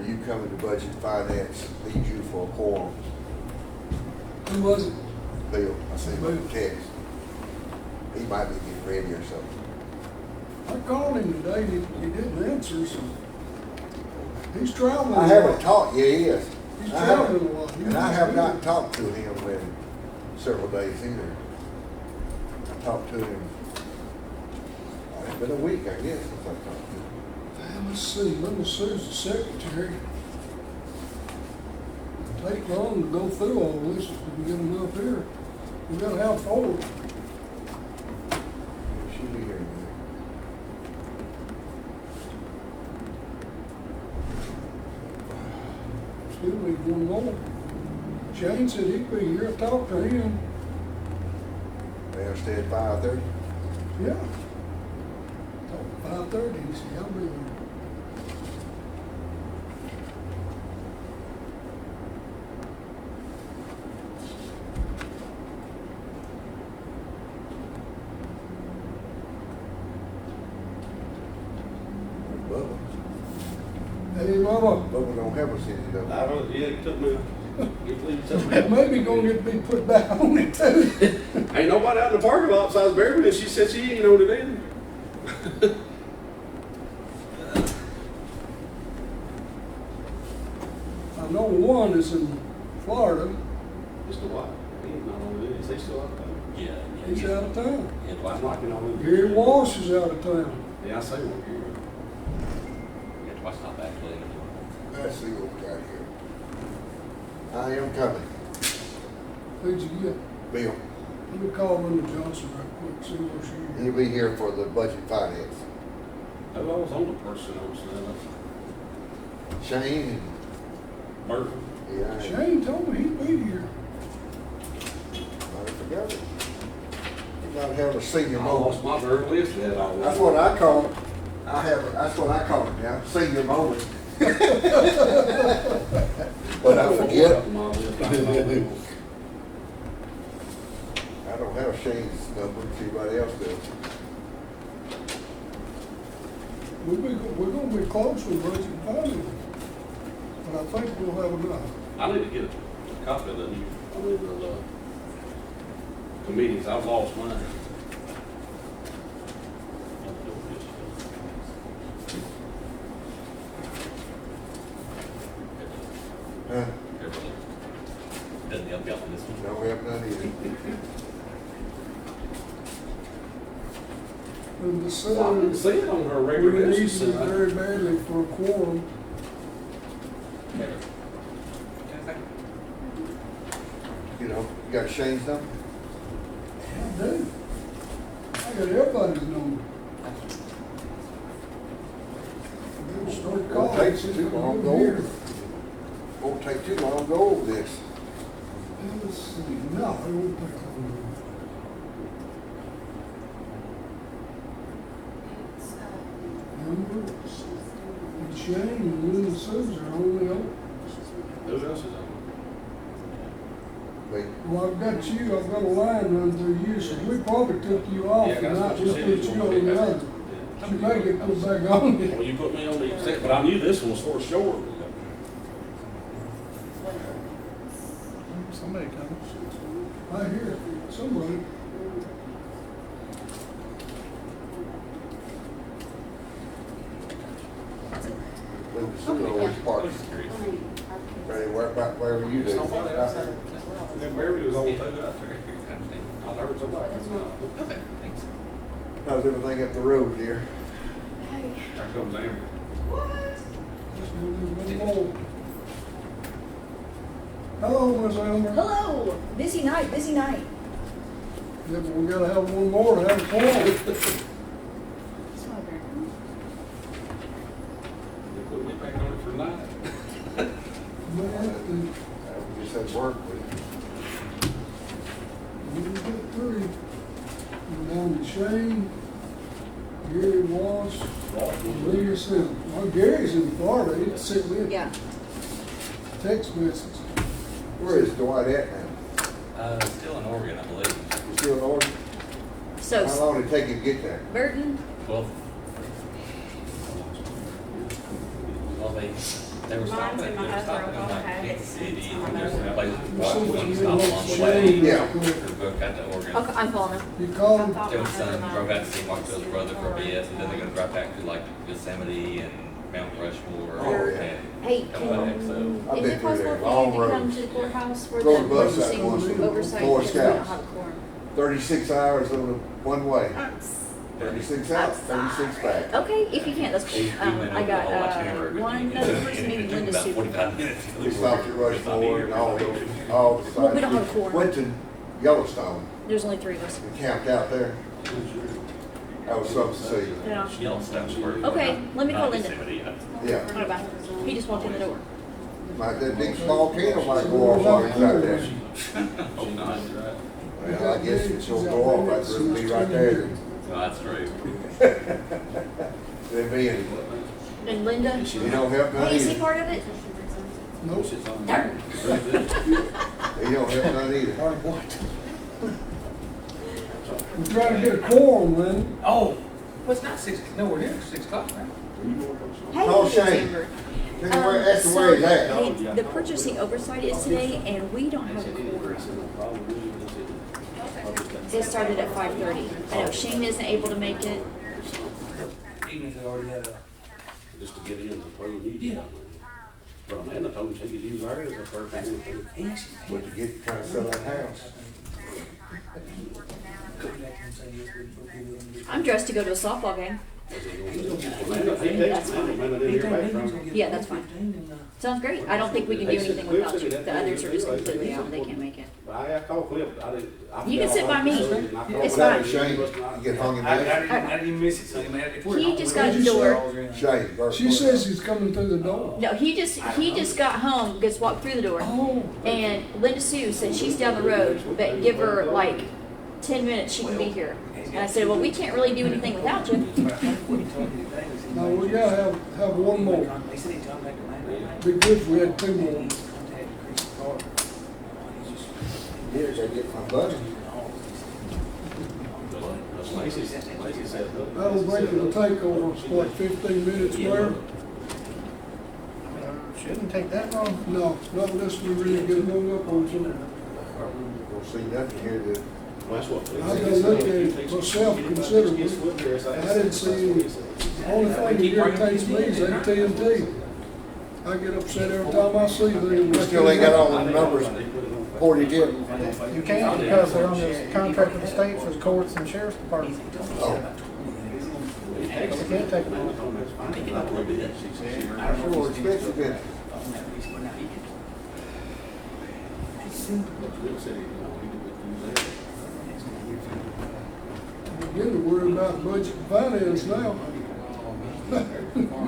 Are you coming to budget finance, need you for a quorum? Who was it? Bill, I seen him on Bill. the text. He might be getting ready or something. I called him today, he didn't answer, so he's traveling. I haven't talked, yeah, he is. He's I haven't- traveling a lot. And I have not talked to him in several days either. I talked to him, it's been a week, I guess, since I talked to him. Let's see, Little Sue's the secretary. It'll take long to go through all this if we can get them up here. We gotta have four. She'll be here in a minute. Still need one more. Shane said he'd be here, I talked to him. They understand 5:30? Yeah. Talked 5:30, he said, I'll be there. Bubba. Hey, Mama, Bubba don't have a city, though. I don't, yeah, it took me, it took me. that maybe gonna get to be put back on it too. Ain't nobody out in the parking lot besides Beverly, and she said she ain't on it either. I know one is in Florida, Just a while. He ain't not on it, is he still out there? Yeah. he's out of town. Yeah, I'm knocking on it. Gary Walsh is out of town. Yeah, I say one here. yeah, twice not back late. Let's see what we got here. I am coming. Who'd you get? Bill, Let me call Linda Johnson right quick, see where she is. he'll be here for the budget finance. I was on the person I was Shane and, Burton. yeah, I Shane told me he'd be here. might have forgot it. He might have a senior I moment. lost my bird list, that all. That's what I call it. That's what I call it now, senior moment. But I forget. I don't have Shane's number, if anybody else does. We're gonna be close with budget and finance, but I think we'll have enough. I need to get a copy of the new, the meetings, I've lost mine. Huh? Doesn't help you out on this one. No, we have none either. And the Well, I didn't city, see it on her we regular need business. it very badly for a quorum. You know, you got Shane's number? I do. I got everybody's number. We'll start Won't calling. take see if too we can long to do go it over. here. Won't take too long to go over this. Let's see, no, it won't take long. Remember? And Shane and Linda Susan are only open. Who else is on? Wait, Well, I've got you, I've got a line run through you, so we probably took you off Yeah, and that's not what you just said. put you on the other. You may get put back on Well, it. you put me on the exec, but I knew this one was sort of short. Somebody comes. I hear somebody. Linda Sue always parks right about wherever you do. Somebody out there. And then Beverly was on too out there. I heard somebody. Okay, thanks. How's everything up the road here? There comes Amber. Just a little more. Hello, Miss Elmer. Hello, busy night, busy night. Yeah, but we gotta have one more to have a quorum. It's my turn. They put me back on it for night. We just had work with. We got three. We're down to Shane, Gary Walsh, and Linda Susan. Well, Gary's in Florida, he sent me a Yeah, text message. Where is Dwight at now? Still in Oregon, I believe. You still in Oregon? so How long did it take you to get there? Burton, Well, they They were Mine's stopping, in my they were stopping other in like okay. Kansas City, It's and there's on a place, Well, one since stop you along the went way. to Yeah. We broke out to Oregon. Okay, I'm calling him. You call him? Joe's son drove out to see Markville's brother for a bit, and then they're gonna drive back to like Yosemite and Mount Rushmore. Oh, yeah. and Hey, come back, so. I've is been it through possible there. for Long you to come roads. to the courthouse for Rode the the bus that emergency once. oversight? Boy Because we don't Scouts. have a quorum. 36 hours on the one way. 36 out, 36 back. Okay, if you can't, that's cool. We went I over the whole got, itinerary. one other person, maybe It took Linda about Sue. 45 minutes. We stopped at Rushmore and all the sites. Well, we don't have a quorum. Went to Yellowstone There's only three of us. and camped out there. That was something to see. Yeah. Yellowstone's where. Okay, let me call not Linda. Yosemite, Yeah. What about? He just walked in the door. That big small candle might go off while he's out there. Hope not. Well, I guess it's gonna go off, I'd rather be right there No, that's true. than being, And Linda? you don't help none Hey, is he either. part of it? Nope. Darn. You don't help none either. We're trying to get a quorum, man. Oh, well, it's not 6, no, we're here, 6 o'clock now. Hey, Call Shane. December. Tell him where, ask him where he's at. Hey, the purchasing oversight is today, and we don't have a quorum. It started at 5:30. I know Shane isn't able to make it. Even if they already had a, Just to get in, that's where you need it. But man, I told him she could use ours as a first thing. What you get, trying to sell that house. I'm dressed to go to a softball game. Yeah, that's fine. Sounds great. I don't think we can do anything without you. The others are just completely out. They can't make it. I called Cliff, I didn't. You can sit by me. It's Without fine. Shane, you get hung in I there. didn't even miss it, so man, if we're. He just got the door. Shane, Burke. She says he's coming through the door. No, he just got home, just walked through the door. Oh. And Linda Sue said she's down the road, but give her like 10 minutes, she can be here. And I said, well, we can't really do anything without you. No, we gotta have one more. They said he told me to land. Be good if we had two more. Here's, I get my buddy. Lacey said, That'll break the takeover, what, 15 minutes there? Shouldn't take that long. No, not unless we really get hung up on something. We'll see nothing here that, That's what. I gotta look at it myself considerably. I didn't see any. The only thing that irritates me is AT&T. I get upset every time I see them. we still ain't got all the numbers ported yet. You can't because they're on this contract with the state for the courts and sheriff's department. Oh, You can't take it long. sure, expensive, isn't it? Begin to worry about budget and finance now.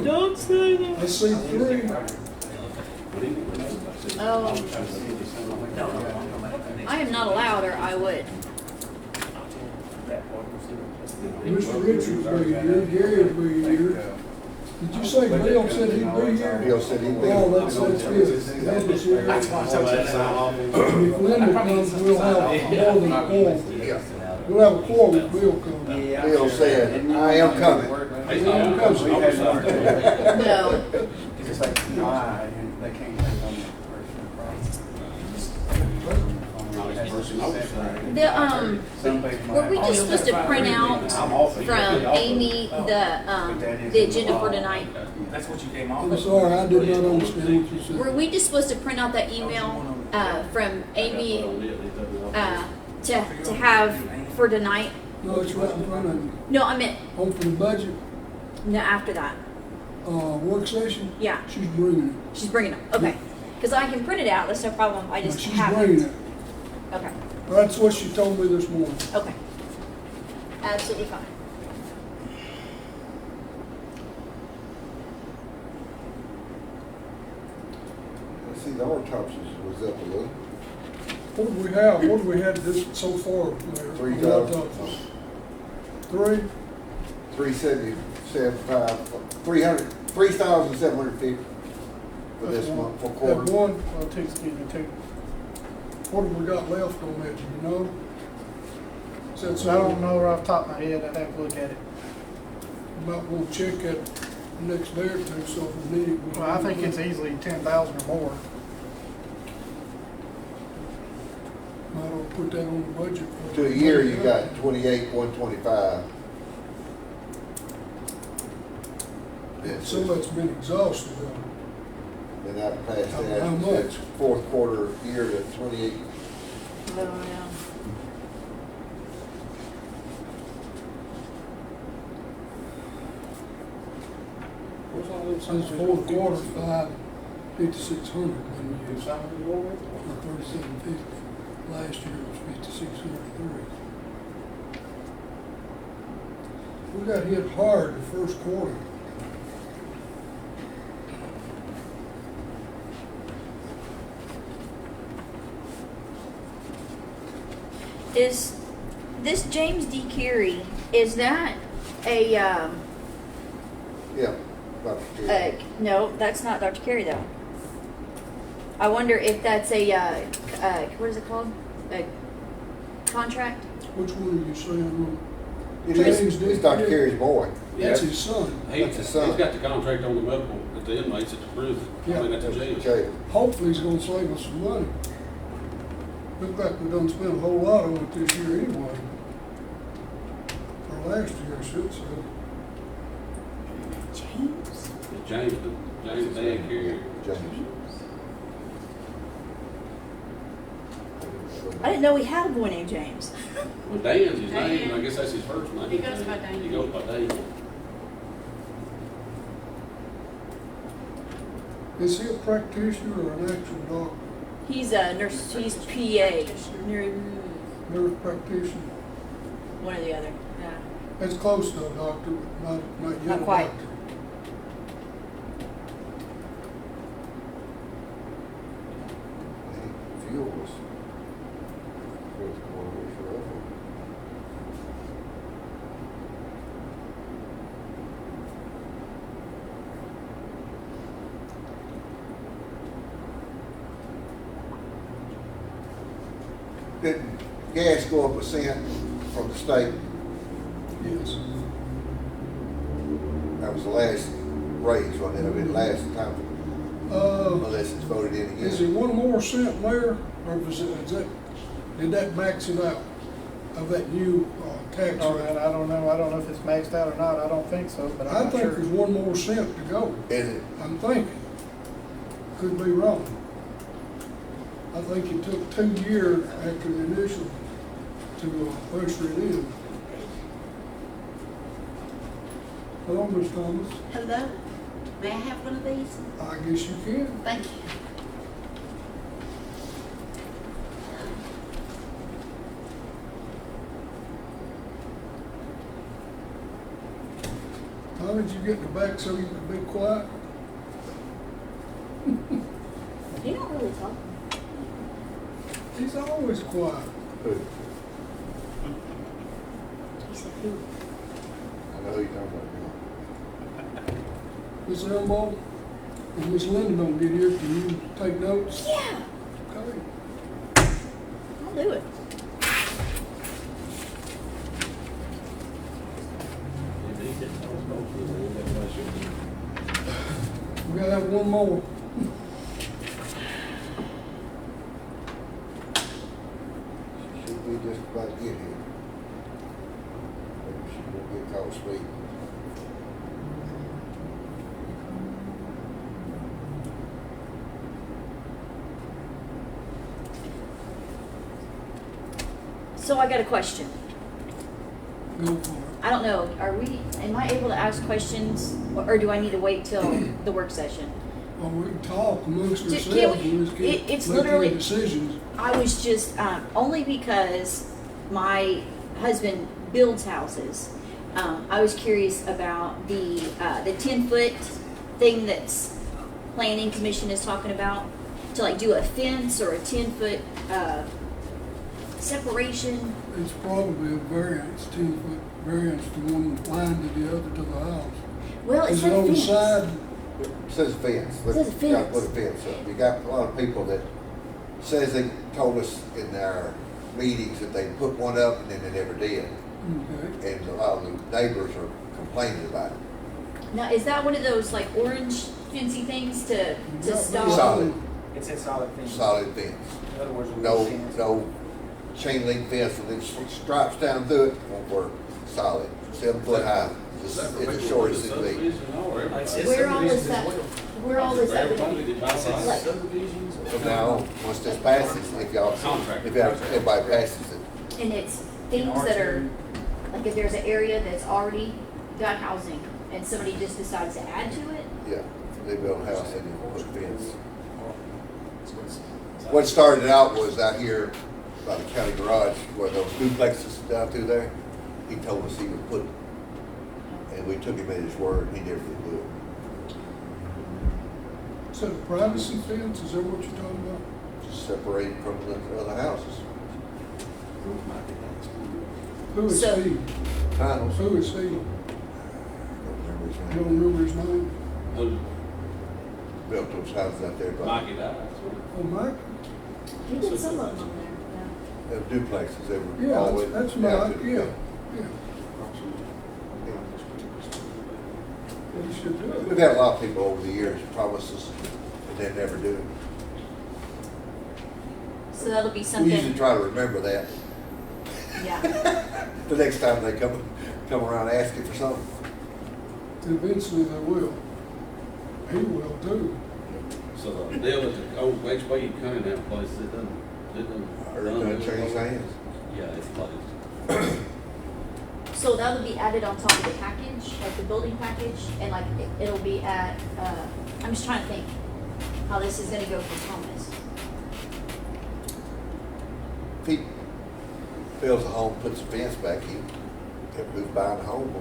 Don't say that. I see three. Oh. I am not allowed, or I would. Mr. Richards will be here, Gary will be here. Did you say Bill said he'd be here? Bill said he'd be. Oh, that's good. Linda's here. If Linda comes, we'll have more than a quorum. We'll have a quorum if Bill comes. Bill said, I am coming. Bill comes. No. It's just like, why, and they can't take on The, were we just supposed to print out from Amy the agenda for tonight? That's what you came off. I'm sorry, I did not understand what you said. Were we just supposed to print out that email, from Amy, to have for tonight? No, it's right in front of you. No, I meant, Home for the budget, no, after that. work session? Yeah. She's bringing it. She's bringing it, okay. Because I can print it out, that's no problem, I No, just she's haven't. bringing it. Okay, That's what she told me this morning. okay. Absolutely fine. I see the autopsies was up a little. What do we have? What do we had this so far, Mayor? 3,000. 377.5, 3,750 for this month, for That quarter. one, I'll take, excuse me, take. What have we got left on that, do you know? Said So I don't know right off the top of my head, I'd have to look at it. Might want to check that next day or two, so if we need it. Well, I think it's easily 10,000 or more. Might ought to put that on the budget. for- To a year, you got 28,125. Some of it's been exhausted, though. And that past How that, much? it's fourth quarter year to 28. Oh, yeah. What's all them Since signs? fourth quarter, 5,600, You signed it already? or 3,750. Last year it was 5,633. We got hit hard the first quarter. Is this James D. Carey, is that a, Yeah. About the year. no, that's not Dr. Carey though. I wonder if that's a, what is it called? A contract? Which one are you saying? It James is, did- it's Dr. Carey's boy. That's his son. That's his son. He's got the contract on the medical at the inmates at the prison. I mean, at the jail. Jail. Hopefully he's gonna save us some money. Look like we done spent a whole lot on it this year anyway. Or last year, I should say. James? James Dan Carey. James. I didn't know we had a boy named James. Well, Dan's his Dan. name, I guess that's his first name. He goes by Dan. He goes by Dan. Is he a practitioner or an actual doctor? He's a nurse, he's PA, Nurse practitioner? one or the other, yeah. That's close to a doctor, but not yet Not a quite. doctor. Fuel was. Fourth quarter forever. Did gas go up a cent from the state? Yes. That was the last raise, wasn't it? I mean, last time, unless it's voted in Is it again. one more cent, Mayor, or did that max it out of that new tax Oh, rate? and I don't know if it's maxed out or not, I don't think so, but I I'm not think sure. there's one more cent to go. Is it? I'm thinking. Could be wrong. I think it took 2 years after the initial to usher it in. Hello, Ms. Thomas. Hello, may I have one of these? I guess you can. Thank you. How did you get in the back so you could be quiet? You don't really talk. He's always quiet. Who? He said who? I know who you're talking about. Miss Elmo, if Miss Linda don't get here, can you take notes? Yeah, Okay. I'll do it. We gotta have one more. Should be just about to get here. Maybe she won't get caught speeding. So I got a question. Go for it. I don't know, am I able to ask questions, or do I need to wait till the work session? Well, we can talk amongst Can ourselves. we- We just can't it's make any literally- decisions. I was just, only because my husband builds houses. I was curious about the 10-foot thing that's planning commission is talking about, to like do a fence or a 10-foot, separation. It's probably a variance, 10-foot variance from one line to the other to the house. Well, it Is it said on the fence. side? It says fence. It says You gotta fence. put a fence up. You got a lot of people that says they told us in our meetings that they put one up and then they never did. Okay. And a lot of the neighbors are complaining about it. Now, is that one of those like orange fancy things to stop? Solid, It's a solid fence. solid fence. In other words, a wood No, fence. no chain link fence with them stripes down through it, won't work. Solid, 7 foot high. It's as short as it can be. Like I said, Where all is subdivisions that? as well. Where all is that? Like, From now on, once this passes, if y'all, everybody passes it, and it's things that are, like if there's an area that's already got housing and somebody just decides to add to it, yeah, they build a house, they need to put a fence. What started out was out here by the county garage, where those duplexes down through there. He told us he would put, and we took him at his word, he never did do it. Is that a privacy fence? Is that what you're talking about? Just separated from the other houses. Who is So- he? Tunnels. Who is he? Don't remember his You name. don't remember his name? Built those houses out there, but Mikey died. Oh, Mike? he did some of them on there. the duplexes, they were Yeah, all the way that's down Mike, to- yeah, yeah. He should do We've it. had a lot of people over the years promise us, and they never do. So that'll be We usually something, try to remember that yeah. the next time they come around asking for something. Eventually they will. He will too. So the deal with the old HB Cunningham place, it doesn't. Or it's gonna change hands. Yeah, it's closed. So that'll be added on top of the package, like the building package, and like it'll be at, I'm just trying to think how this is gonna go for Thomas. If he builds a home, puts a fence back in, who's buying a home,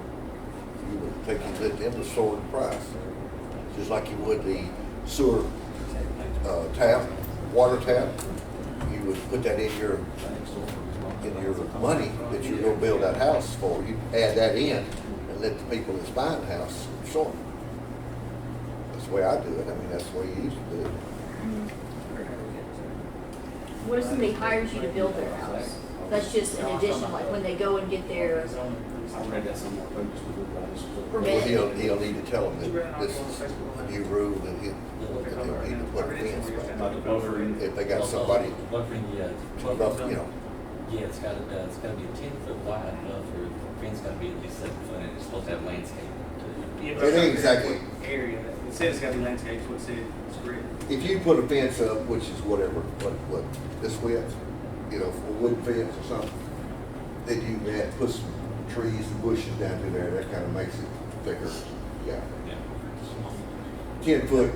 you would take and let them sort the price. Just like you would the sewer tap, water tap. You would put that in your money that you're gonna build that house for. You add that in and let the people that's buying the house sort. That's the way I do it. I mean, that's the way you used to do it. What if somebody hires you to build their house? That's just an addition, like when they go and get their I read that somewhere. Well, permit. he'll need to tell them that this is a new rule that they'll need to put a fence back. Like a buffer in. If they got somebody, Buffering, yeah. you know, Yeah, it's gotta be a 10-foot wide buffer, fence gotta be at least 7 foot, and it's supposed to have landscape too. Yeah, It but it's ain't exactly. Area, it says it's gotta be landscaped, what it said, it's correct. if you put a fence up, which is whatever, what, this width, you know, a wooden fence or something, then you can add, put some trees and bushes down through there, that kind of makes it thicker, yeah. Yeah. 10 foot,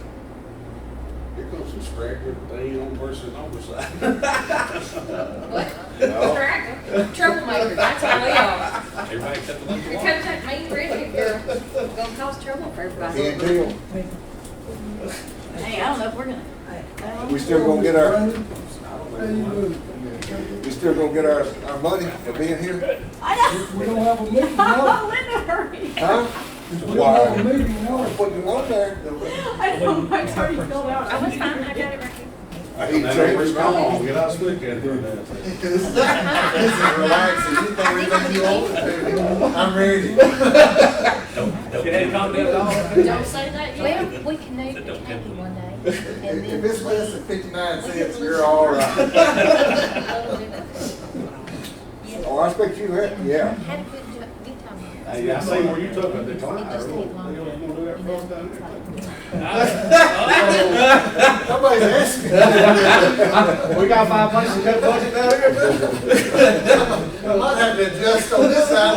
Here comes some scrapper thing on versus oversight. What? no, Troublemakers, that's all we are. Everybody except the ones who Here want. comes that mean Richard girl, gonna cause trouble for everybody. can't tell. Hey, I don't know if we're gonna, We still gonna get our, Brandon, how you doing? we still gonna get our money for being here? I We don't have a meeting, know, no. I'm in a hurry. Huh? We don't have a meeting, I'm no. putting it on there. I know, I already filled out. I was fine, I got it right here. I hate to Now, change we're it. gone, get out slick at her. This is relaxing, you throw everything you want. I'm ready. It ain't calmed down at all. Don't say that yet. Well, we can name it Peggy one day, and then. If it's less than 59 cents, you're all right. Oh, I expect you to, yeah. Had a good time. Hey, I see where you took it, the It client. just You take longer. gonna do that for us down there? Nobody's asking. We got 5 places to cut budget down here. I might have to adjust on this side.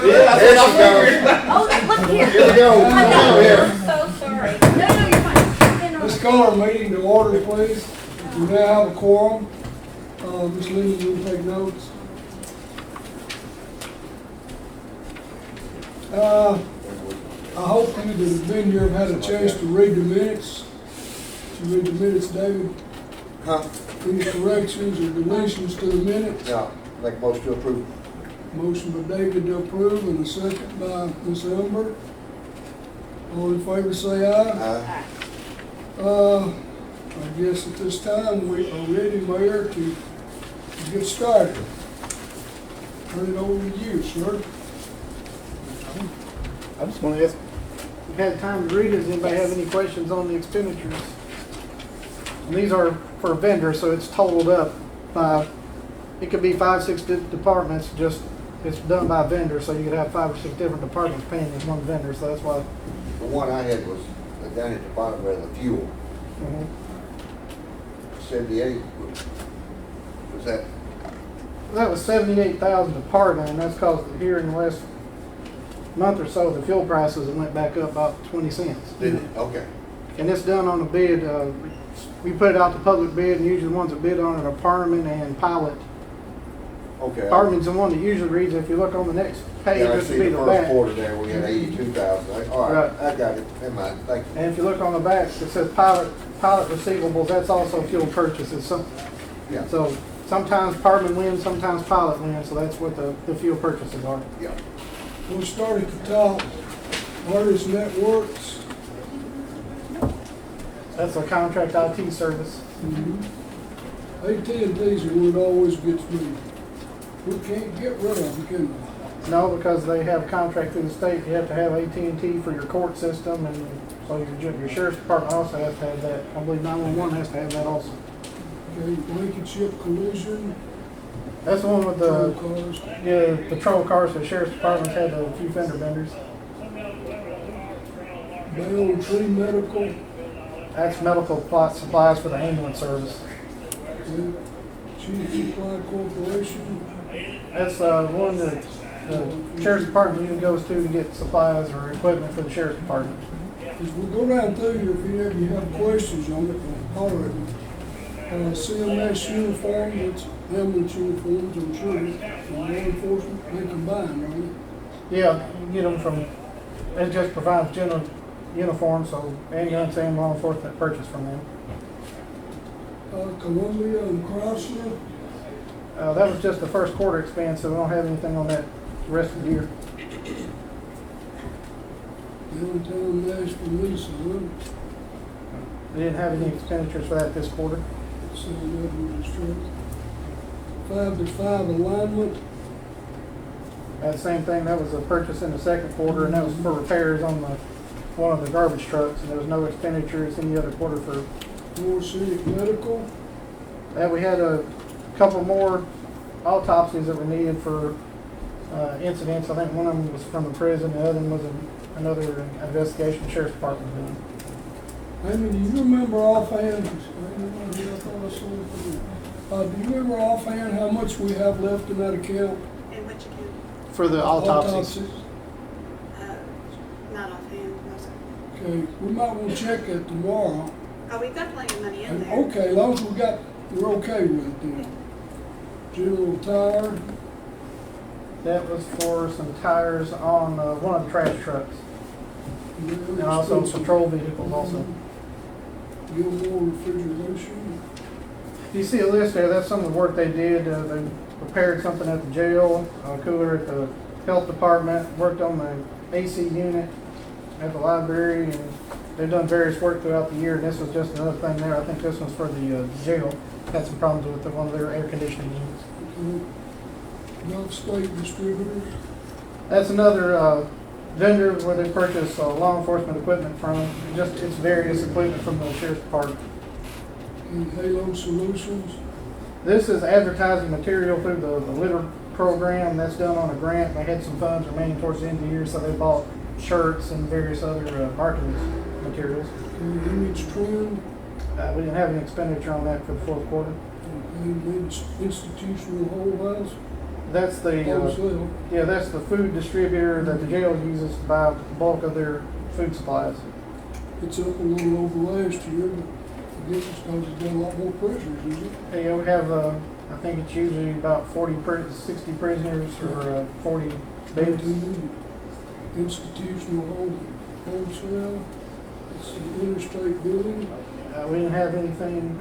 Yeah, There she goes. Oh, look here. Here we go. I know. Come here. I'm so sorry. No, you're fine. Let's call our meeting to order, please. We now have a quorum. Ms. Linda, you can take notes. I hope you that have been here have had a chance to read the minutes. Did you read the minutes, David? Huh? Any corrections or deletions to the minutes? No, make most to approve. Motion by David to approve and a second by Ms. Elmer. All in favor say aye. I guess at this time we are ready, Mayor, to get started. Turn it over to you, sir. I just want to ask had time to read it. Does anybody have any questions on the expenditures? And these are for vendors, so it's totaled up by, it could be 5, 6 departments, just, it's done by vendor, so you could have 5 or 6 different departments paying as one vendor, so that's why. The one I had was down at the bottom where the fuel, Mhm. 78, was that, That was 78,000 department, and that's because here in the last month or so, the fuel prices have went back up about 20 cents. did it? Okay. And it's done on a bid, we put it out to public bid, and usually the ones that bid on it are Parman and Pilot. Okay. Parman's the one that usually reads, if you look on the next page, Yeah, I this see would be the the first back. quarter there, we had 82,000. All right, I got it. Never mind, thank you. And if you look on the back, it says Pilot receivables, that's also fuel purchases. Yeah. So sometimes Parman wins, sometimes Pilot wins, so that's what the fuel purchases are. Yeah. We'll start at the top. Artist Networks. That's a contract IT service. AT&T's the one that always gets me. We can't get rid of them, can we? No, because they have a contract through the state, you have to have AT&T for your court system, and so your sheriff's department also has to have that. I believe 911 has to have that also. Okay, Blankenship Collision. That's the one with Patrol the, cars. yeah, patrol cars, the sheriff's department's had a few fender benders. Bell Tree Medical. That's medical supplies for the ambulance service. Okay, Chief Supply Corporation. That's one that the sheriff's department usually goes to get supplies or equipment for the sheriff's department. As we go down through here, if any of you have questions on it, holler at me. CMS uniform, it's ambulance uniforms, I'm sure, and law enforcement, they combine, right? Yeah, you can get them from, it just provides general uniforms, so ambulance and law enforcement purchase from them. Columbia and Chrysler. That was just the first quarter expense, so we don't have anything on that the rest of the year. Downtown Nashville, Lisa, huh? We didn't have any expenditures for that this quarter. 5 to 5 alignment. That same thing, that was a purchase in the second quarter, and that was for repairs on one of the garbage trucks, and there was no expenditures in the other quarter for. More Scenic Medical. We had a couple more autopsies that were needed for incidents. I think one of them was from the prison, the other one was another investigation the sheriff's department was doing. Amy, do you remember offhand, do you remember offhand how much we have left in that account? And which account? For the autopsies. Not offhand, no, sir. Okay, we might want to check it tomorrow. Oh, we've got plenty of money in there. Okay, as long as we're okay with it then. General Tire, That was for some tires on one of the trash trucks, and also patrol vehicles also. Gilmore Refrigeration. You see a list there, that's some of the work they did. They repaired something at the jail, a cooler at the health department, worked on the AC unit at the library, and they've done various work throughout the year, and this was just another thing there. I think this one's for the jail. Had some problems with one of their air conditioning units. Gulf State Distributors. That's another vendor where they purchase law enforcement equipment from. It's various equipment from the sheriff's department. And Halo Solutions. This is advertising material through the litter program. That's done on a grant. They had some funds remaining towards the end of the year, so they bought shirts and various other marketing materials. And Image Trend. We didn't have any expenditure on that for the fourth quarter. And Institutional Whole House. That's the Wholesale. that's the food distributor that the jail uses to buy the bulk of their food supplies. It's up a little over last year, but I guess it's because it's got a lot more prisoners, is it? Yeah, we have I think it's usually about 60 prisoners or 40 beds. Institutional Wholesale. It's an interstate building. We didn't have anything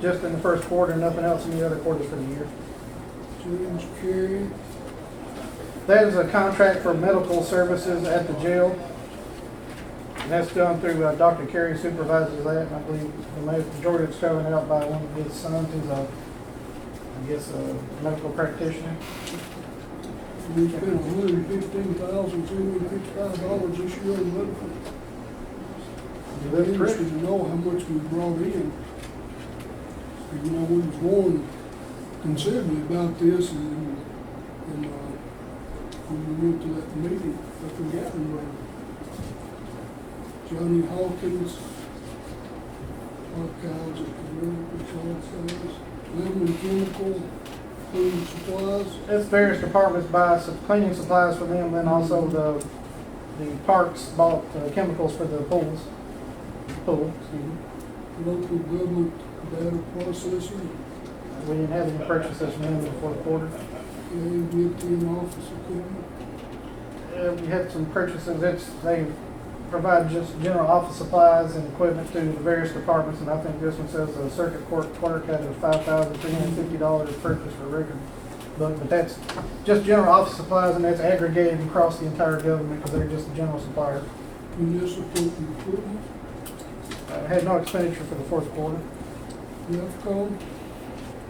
just in the first quarter, nothing else in the other quarters for the year. James Carey. That is a contract for medical services at the jail. And that's done through Dr. Carey supervises that, and I believe the majority of it's covered out by one of his sons who's a medical practitioner. We spent $115,355 this year on medical. That's It's correct. interesting to know how much we brought in. You know, we was going considerably about this and when we went to that meeting up in Gatlinburg. Johnny Hawkins, archives at the Archives, Lemon Chemical, Food Supplies. It's various departments buy some cleaning supplies for them, and also the parks bought chemicals for the pool. Local government data processing, We didn't have any purchases from them in the fourth quarter. ADT office equipment. We had some purchases. They provide just general office supplies and equipment to the various departments, and I think this one says the circuit court clerk had a $5,350 purchase for record book, but that's just general office supplies, and that's aggregated across the entire government because they're just a general supplier. Municipal equipment, Had no expenditure for the fourth quarter. NEFCO,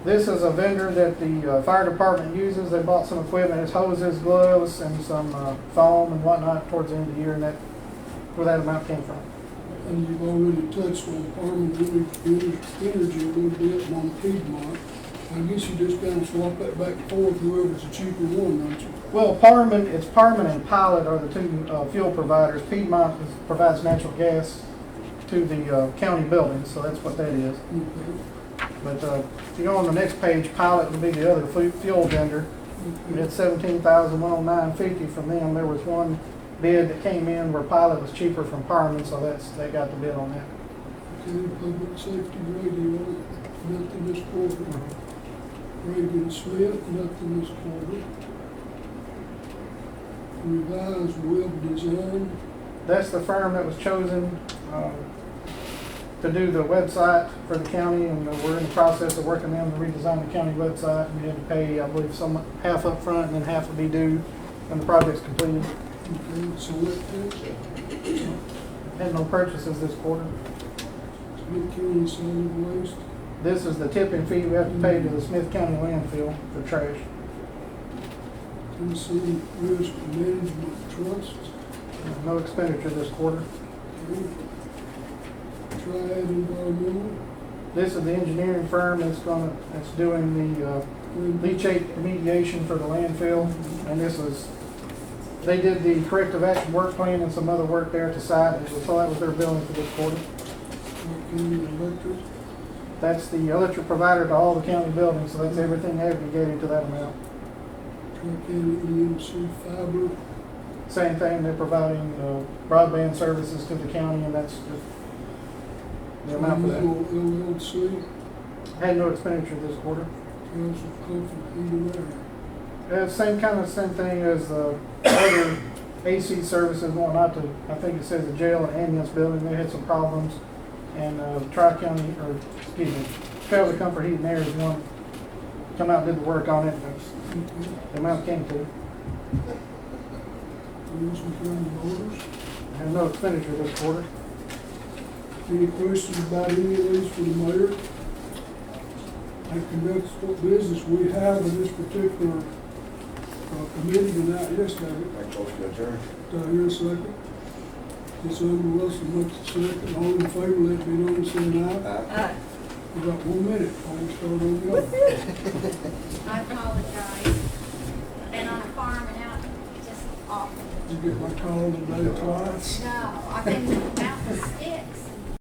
This is a vendor that the fire department uses. They bought some equipment, it's hoses, gloves, and some foam and whatnot towards the end of the year, and that's where that amount came from. and you've already touched on Farming Energy a little bit and on Piedmont. I guess you just kind of swap that back and forth, whoever's the cheaper one, don't you? Well, Parman and Pilot are the two fuel providers. Piedmont provides natural gas to the county buildings, so that's what that is. Okay. But if you go on the next page, Pilot would be the other fuel vendor. We had $17,109.50 from them. There was one bid that came in where Pilot was cheaper from Parman, so they got the bid on that. Okay, public safety radio, nothing this quarter. Reagan Smith, nothing this quarter. Revised web design, That's the firm that was chosen to do the website for the county, and we're in the process of working them to redesign the county website. And we had to pay, I believe, half up front and then half will be due when the project's completed. okay, select text, Had no purchases this quarter. Smith County solid waste, This is the tipping fee we have to pay to the Smith County landfill for trash. Tennessee Risk Management Trust, No expenditure this quarter. okay. Triad Environmental, This is the engineering firm that's doing the leachate remediation for the landfill. And they did the corrective action work plan and some other work there at the site. So that was their billing for this quarter. County Electric, That's the electric provider to all the county buildings, so that's everything aggregated to that amount. Tri-County EMC Fiber, Same thing, they're providing broadband services to the county, and that's just the amount for that. Metal LLC, Had no expenditure this quarter. Council Comfort Heating Air. Same thing as other AC services and whatnot. I think it says the jail and ambulance building, they had some problems. And Travel Comfort Heating Air is one, come out and did the work on it. That's the amount came to. Wilson County Motors. Had no expenditure this quarter. Any questions about any of these for the mayor? That conducts what business we have in this particular committee tonight. Yes, David. Make motion to adjourn. Do I hear a second? Ms. Amber Wilson makes a second. All in favor, let me know, saying aye. We got 1 minute before we start on the other. I apologize. Been on a farm and out, just awful. Did you get my call today twice? No, I've been out the stick.